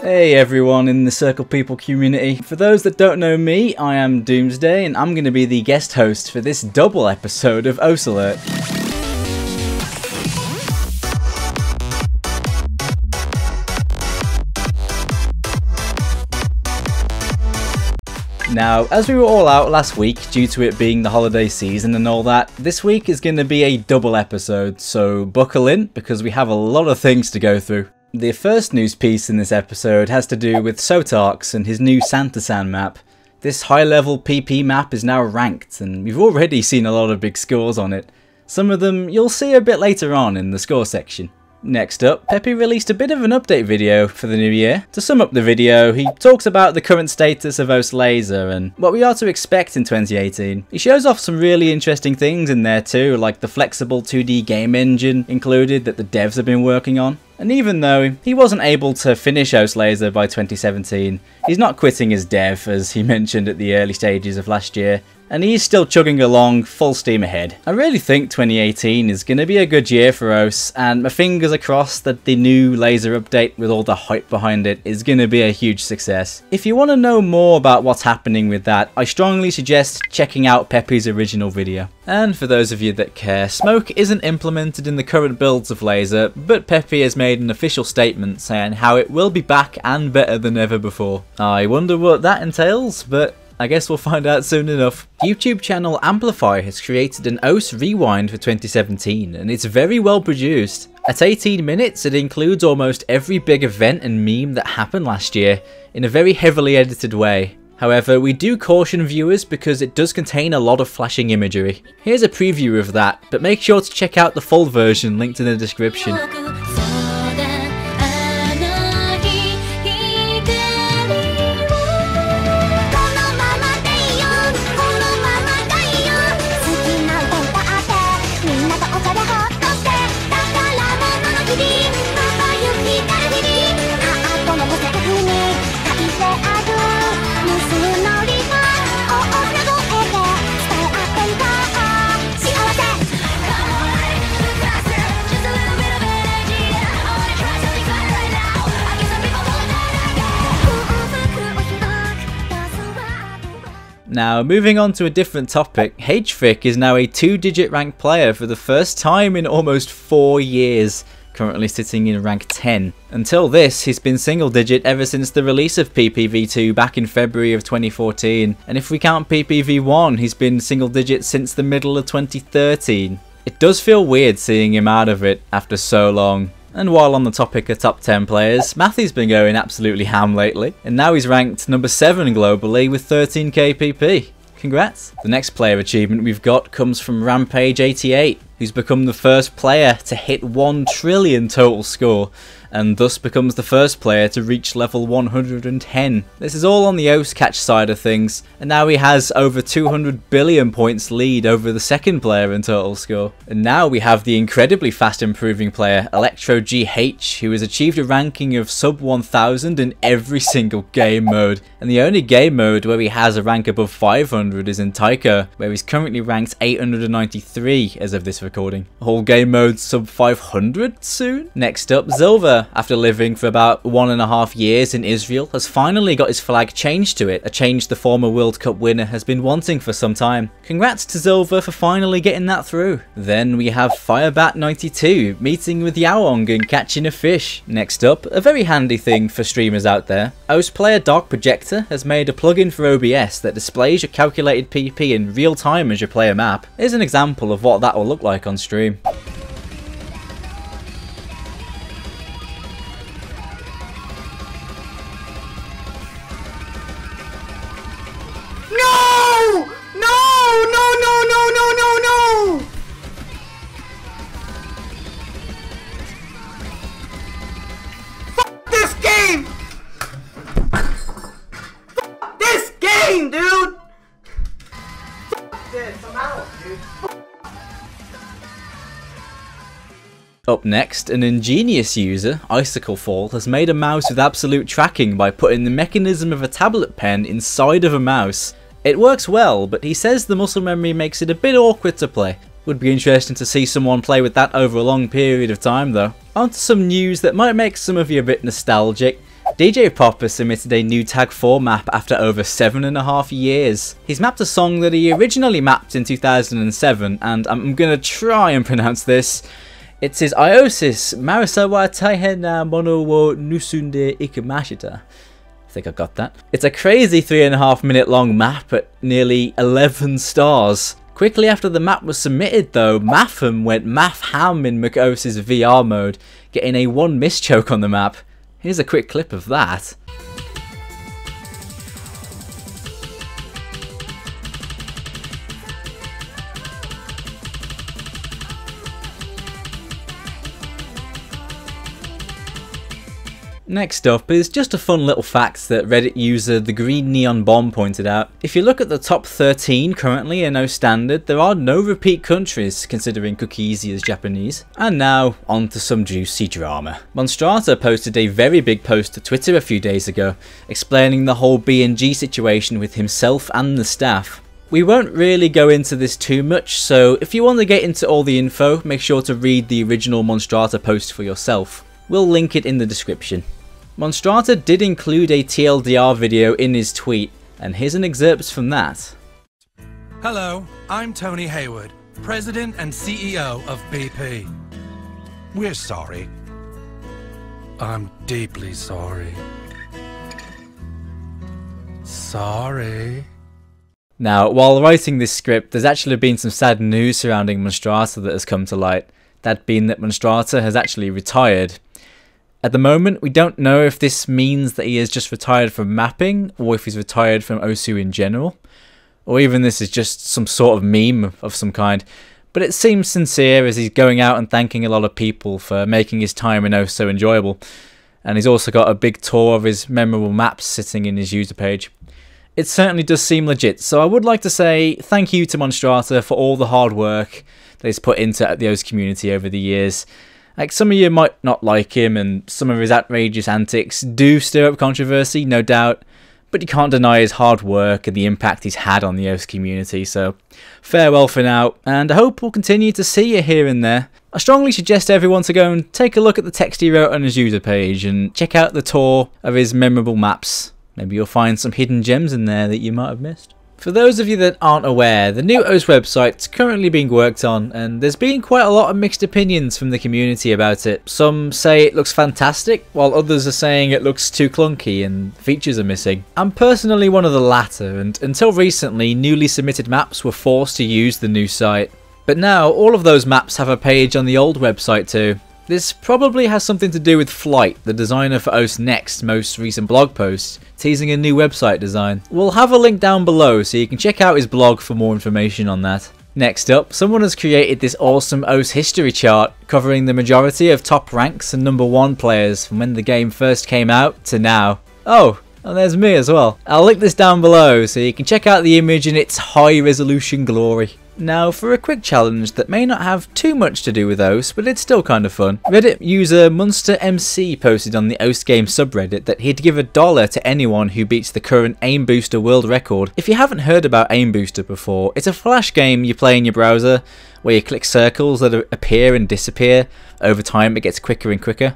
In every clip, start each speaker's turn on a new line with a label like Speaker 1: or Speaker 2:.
Speaker 1: Hey everyone in the Circle People community. For those that don't know me, I am Doomsday and I'm going to be the guest host for this double episode of OS Alert. Now, as we were all out last week due to it being the holiday season and all that, this week is going to be a double episode, so buckle in because we have a lot of things to go through. The first news piece in this episode has to do with Sotarks and his new Santa-san map. This high-level PP map is now ranked, and we've already seen a lot of big scores on it. Some of them you'll see a bit later on in the score section. Next up, Peppy released a bit of an update video for the new year. To sum up the video, he talks about the current status of OS Lazer and what we are to expect in 2018. He shows off some really interesting things in there too, like the flexible 2D game engine included that the devs have been working on. And even though he wasn't able to finish OS Lazer by 2017, he's not quitting as dev, as he mentioned at the early stages of last year, and he's still chugging along full steam ahead. I really think 2018 is going to be a good year for OS, and my fingers are crossed that the new Lazer update with all the hype behind it is going to be a huge success. If you want to know more about what's happening with that, I strongly suggest checking out Peppy's original video. And for those of you that care, smoke isn't implemented in the current builds of Lazer, but Peppy has made an official statement saying how it will be back and better than ever before. I wonder what that entails, but I guess we'll find out soon enough. YouTube channel Amplify has created an OS Rewind for 2017 and it's very well produced. At 18 minutes it includes almost every big event and meme that happened last year in a very heavily edited way. However, we do caution viewers because it does contain a lot of flashing imagery. Here's a preview of that, but make sure to check out the full version linked in the description. Now, moving on to a different topic, HFIC is now a 2-digit ranked player for the first time in almost 4 years, currently sitting in rank 10. Until this, he's been single digit ever since the release of PPV2 back in February of 2014, and if we count PPV1, he's been single digit since the middle of 2013. It does feel weird seeing him out of it after so long. And while on the topic of top 10 players, Mathi's been going absolutely ham lately, and now he's ranked number 7 globally with 13k PP. Congrats! The next player achievement we've got comes from Rampage88, who's become the first player to hit 1 trillion total score, and thus becomes the first player to reach level 110. This is all on the OS catch side of things, and now he has over 200 billion points lead over the second player in total score. And now we have the incredibly fast improving player Electro GH, who has achieved a ranking of sub 1000 in every single game mode, and the only game mode where he has a rank above 500 is in Taiko, where he's currently ranked 893 as of this recording. All game modes sub 500 soon? Next up, Silver, after living for about 1.5 years in Israel, has finally got his flag changed to it, a change the former World Cup winner has been wanting for some time. Congrats to Silver for finally getting that through. Then we have Firebat92 meeting with Yaoong and catching a fish. Next up, a very handy thing for streamers out there, OS player Dark Projector has made a plugin for OBS that displays your calculated PP in real time as you play a map. Here's an example of what that will look like on stream.
Speaker 2: Dude! This, I'm out, dude.
Speaker 1: Up next, an ingenious user, Icicle Fall, has made a mouse with absolute tracking by putting the mechanism of a tablet pen inside of a mouse. It works well, but he says the muscle memory makes it a bit awkward to play. Would be interesting to see someone play with that over a long period of time though. On to some news that might make some of you a bit nostalgic. DJPop has submitted a new Tag 4 map after over 7.5 years. He's mapped a song that he originally mapped in 2007, and I'm gonna try and pronounce this. It's his Iosis Marisawa Taihena Mono wo Nusunde Ikamashita. I think I got that. It's a crazy 3.5 minute long map at nearly 11 stars. Quickly after the map was submitted though, Matham went math ham in McOs's VR mode, getting a 1 miss choke on the map. Here's a quick clip of that. Next up is just a fun little fact that Reddit user The Green Neon Bomb pointed out. If you look at the top 13 currently in NerO Standard, there are no repeat countries considering Cookiezi is Japanese. And now, on to some juicy drama. Monstrata posted a very big post to Twitter a few days ago, explaining the whole BNG situation with himself and the staff. We won't really go into this too much, so if you want to get into all the info, make sure to read the original Monstrata post for yourself. We'll link it in the description. Monstrata did include a TLDR video in his tweet, and here's an excerpt from that.
Speaker 2: Hello, I'm Tony Hayward, President and CEO of BP. We're sorry. I'm deeply sorry. Sorry.
Speaker 1: Now, while writing this script, there's actually been some sad news surrounding Monstrata that has come to light, that being that Monstrata has actually retired. At the moment, we don't know if this means that he has just retired from mapping, or if he's retired from Osu in general, or even this is just some sort of meme of some kind, but it seems sincere as he's going out and thanking a lot of people for making his time in Osu enjoyable, and he's also got a big tour of his memorable maps sitting in his user page. It certainly does seem legit, so I would like to say thank you to Monstrata for all the hard work that he's put into the Osu community over the years. Like, some of you might not like him, and some of his outrageous antics do stir up controversy, no doubt, but you can't deny his hard work and the impact he's had on the Osu community, so farewell for now, and I hope we'll continue to see you here and there. I strongly suggest everyone to go and take a look at the text he wrote on his user page, and check out the tour of his memorable maps. Maybe you'll find some hidden gems in there that you might have missed. For those of you that aren't aware, the new Osu website's currently being worked on, and there's been quite a lot of mixed opinions from the community about it. Some say it looks fantastic, while others are saying it looks too clunky and features are missing. I'm personally one of the latter, and until recently, newly submitted maps were forced to use the new site. But now, all of those maps have a page on the old website too. This probably has something to do with Flyte, the designer for Osu's next most recent blog post, teasing a new website design. We'll have a link down below so you can check out his blog for more information on that. Next up, someone has created this awesome Osu history chart covering the majority of top ranks and #1 players from when the game first came out to now. Oh, and there's me as well. I'll link this down below so you can check out the image in its high resolution glory. Now for a quick challenge that may not have too much to do with Osu, but it's still kind of fun. Reddit user MonsterMC posted on the Osu game subreddit that he'd give $1 to anyone who beats the current Aimbooster world record. If you haven't heard about Aimbooster before, it's a flash game you play in your browser where you click circles that appear and disappear. Over time it gets quicker and quicker.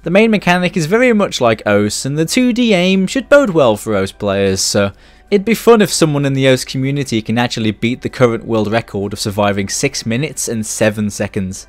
Speaker 1: The main mechanic is very much like Osu, and the 2D aim should bode well for Osu players, so it'd be fun if someone in the Osu community can actually beat the current world record of surviving 6 minutes and 7 seconds.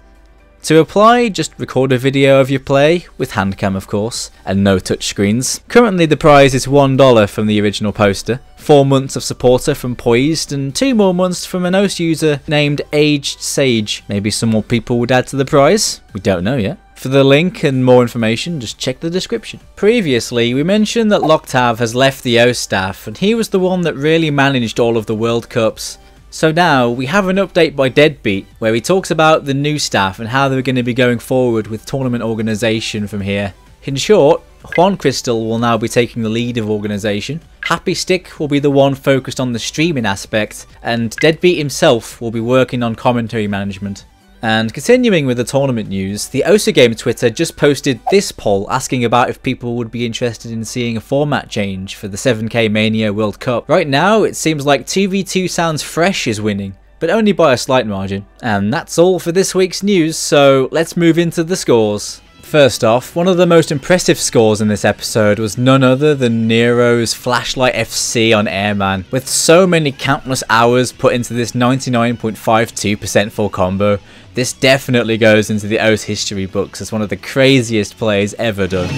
Speaker 1: To apply, just record a video of your play, with handcam of course, and no touchscreens. Currently the prize is $1 from the original poster, 4 months of supporter from Poised, and 2 more months from an Osu user named Aged Sage. Maybe some more people would add to the prize, we don't know yet. For the link and more information, just check the description. Previously, we mentioned that Loctav has left the Osu staff, and he was the one that really managed all of the World Cups. So now, we have an update by Deadbeat, where he talks about the new staff and how they're going to be going forward with tournament organisation from here. In short, Juan Crystal will now be taking the lead of organisation, Happy Stick will be the one focused on the streaming aspect, and Deadbeat himself will be working on commentary management. And continuing with the tournament news, the Osu Game Twitter just posted this poll asking about if people would be interested in seeing a format change for the 7K Mania World Cup. Right now, it seems like 2v2 Sounds Fresh is winning, but only by a slight margin. And that's all for this week's news, so let's move into the scores. First off, one of the most impressive scores in this episode was none other than NerO's Flashlight FC on Airman. With so many countless hours put into this 99.52% full combo, this definitely goes into the OATH history books as one of the craziest plays ever done.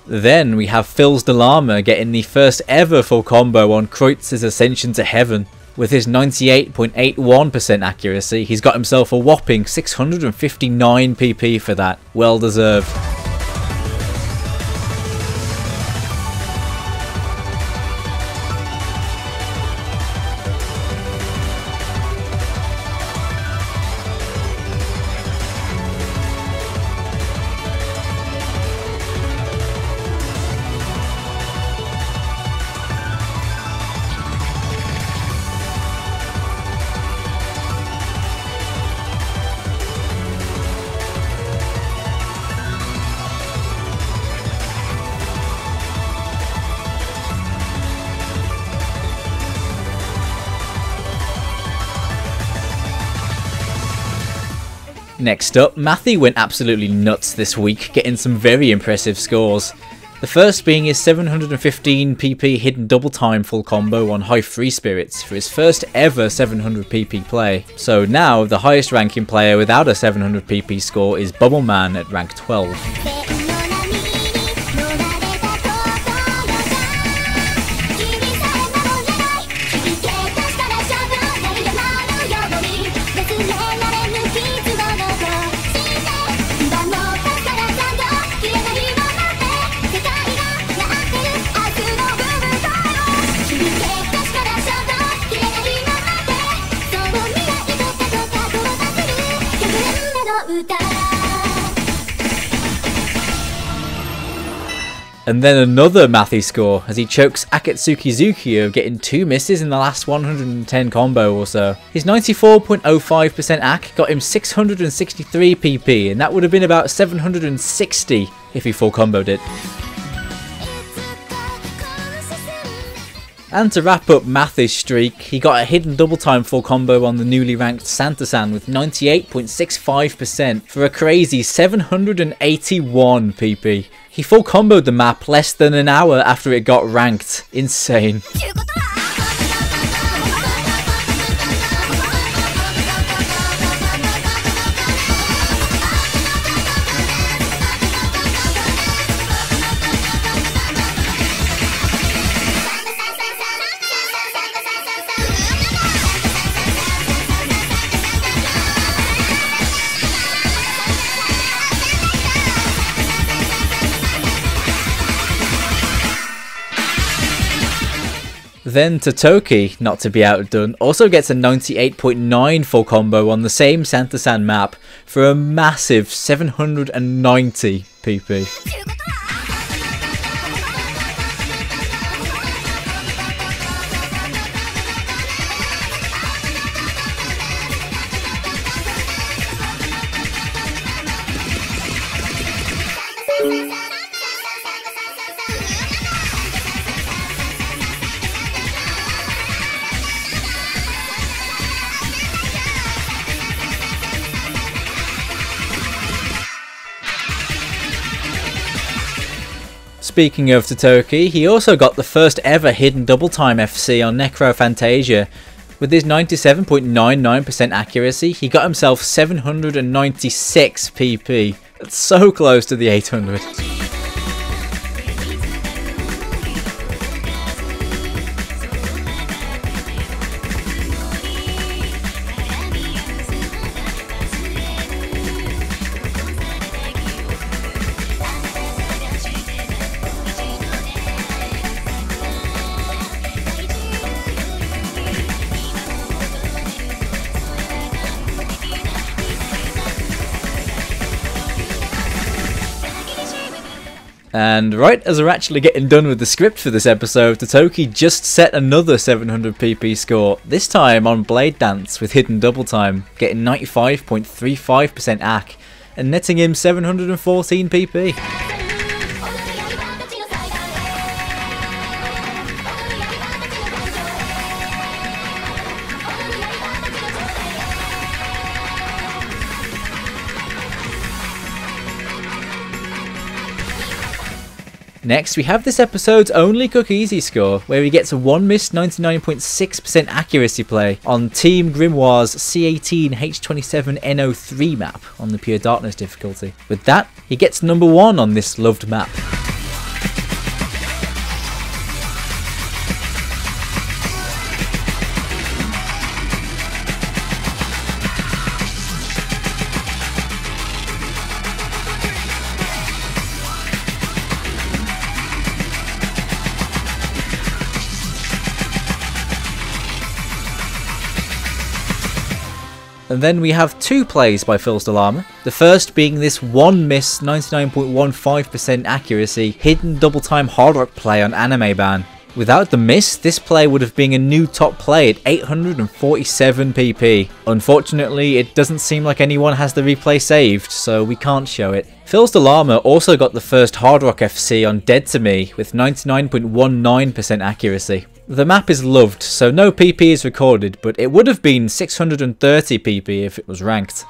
Speaker 1: Then we have Filsdelama getting the first ever full combo on Kreutz's Ascension to Heaven. With his 98.81% accuracy, he's got himself a whopping 659 PP for that. Well deserved. Next up, Mathi went absolutely nuts this week, getting some very impressive scores. The first being his 715 PP hidden double time full combo on High Free Spirits for his first ever 700 PP play. So now the highest ranking player without a 700 PP score is Bubbleman at rank 12. And then another Mathi score as he chokes Akatsuki Zukuyo, getting 2 misses in the last 110 combo or so. His 94.05% AC got him 663 PP, and that would have been about 760 if he full comboed it. And to wrap up Mathi's streak, he got a hidden double time full combo on the newly ranked Santa-san with 98.65% for a crazy 781 PP. He full comboed the map less than an hour after it got ranked. Insane. Then Totoki, not to be outdone, also gets a 98.9 full combo on the same Santa-san map for a massive 790 PP. Speaking of Totoki, he also got the first ever hidden double time FC on Necrophantasia. With his 97.99% accuracy, he got himself 796 PP. That's so close to the 800. And right as we're actually getting done with the script for this episode, Totoki just set another 700 PP score, this time on Blade Dance with hidden double time, getting 95.35% AC and netting him 714 PP. Next, we have this episode's only Cookiezi score, where he gets a 1 missed 99.6% accuracy play on Team Grimoire's C18H27NO3 map on the Pure Darkness difficulty. With that, he gets number 1 on this loved map. And then we have 2 plays by Filsdelama, the first being this 1 miss 99.15% accuracy hidden double time hard rock play on Anime Ban. Without the miss, this play would have been a new top play at 847 PP. Unfortunately, it doesn't seem like anyone has the replay saved, so we can't show it. Filsdelama also got the first hard rock FC on Dead to Me with 99.19% accuracy. The map is loved, so no PP is recorded, but it would have been 630 PP if it was ranked.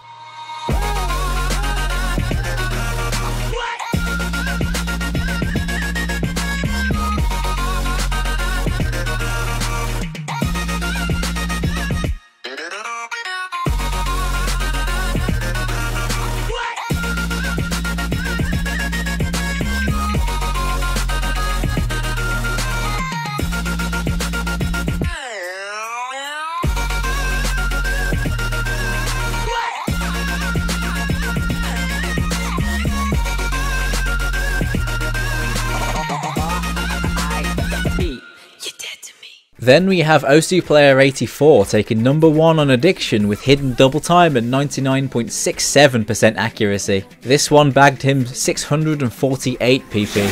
Speaker 1: Then we have OSU Player 84 taking number 1 on Addiction with hidden double time and 99.67% accuracy. This one bagged him 648 PP.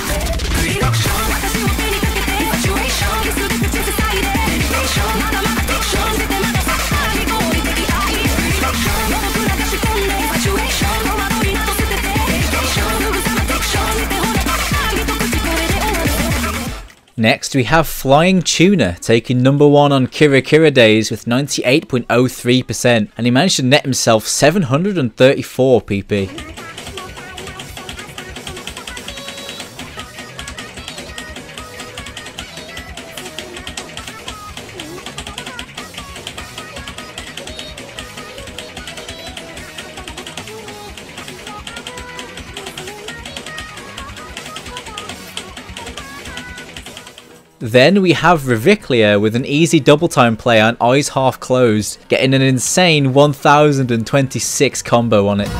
Speaker 1: Next, we have FlyingTuna taking number 1 on Kira Kira Days with 98.03%, and he managed to net himself 734 PP. Then we have Riviclia with an easy double time play on Eyes Half Closed, getting an insane 1026 combo on it.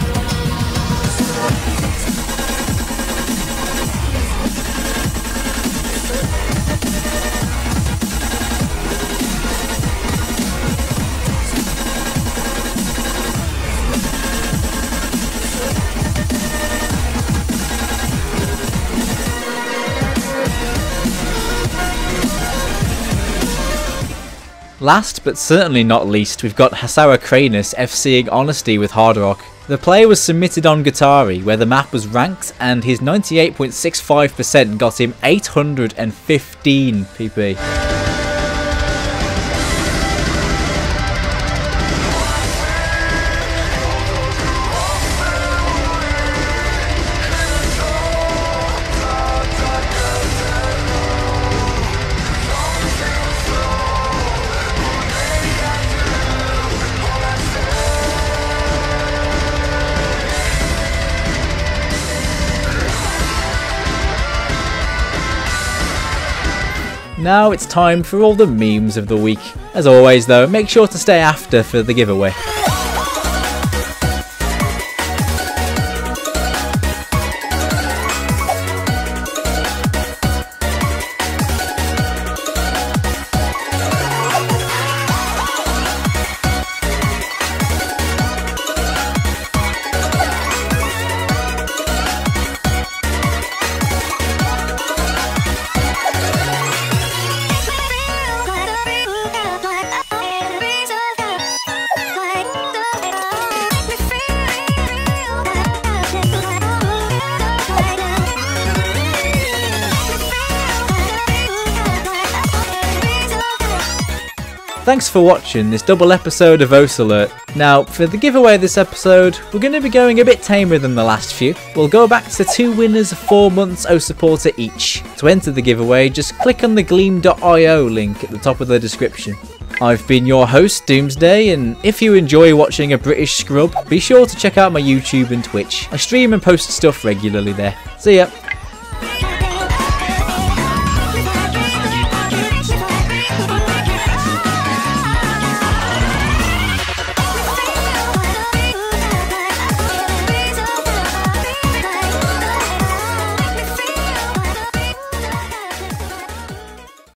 Speaker 1: Last but certainly not least, we've got Haenes FCing Honesty with Hard Rock. The play was submitted on Guitari, where the map was ranked, and his 98.65% got him 815 PP. Now it's time for all the memes of the week. As always though, make sure to stay after for the giveaway. Thanks for watching this double episode of OS Alert. Now, for the giveaway this episode, we're going to be going a bit tamer than the last few. We'll go back to 2 winners of 4 months OS supporter each. To enter the giveaway, just click on the gleam.io link at the top of the description. I've been your host, Doomsday, and if you enjoy watching a British scrub, be sure to check out my YouTube and Twitch. I stream and post stuff regularly there. See ya!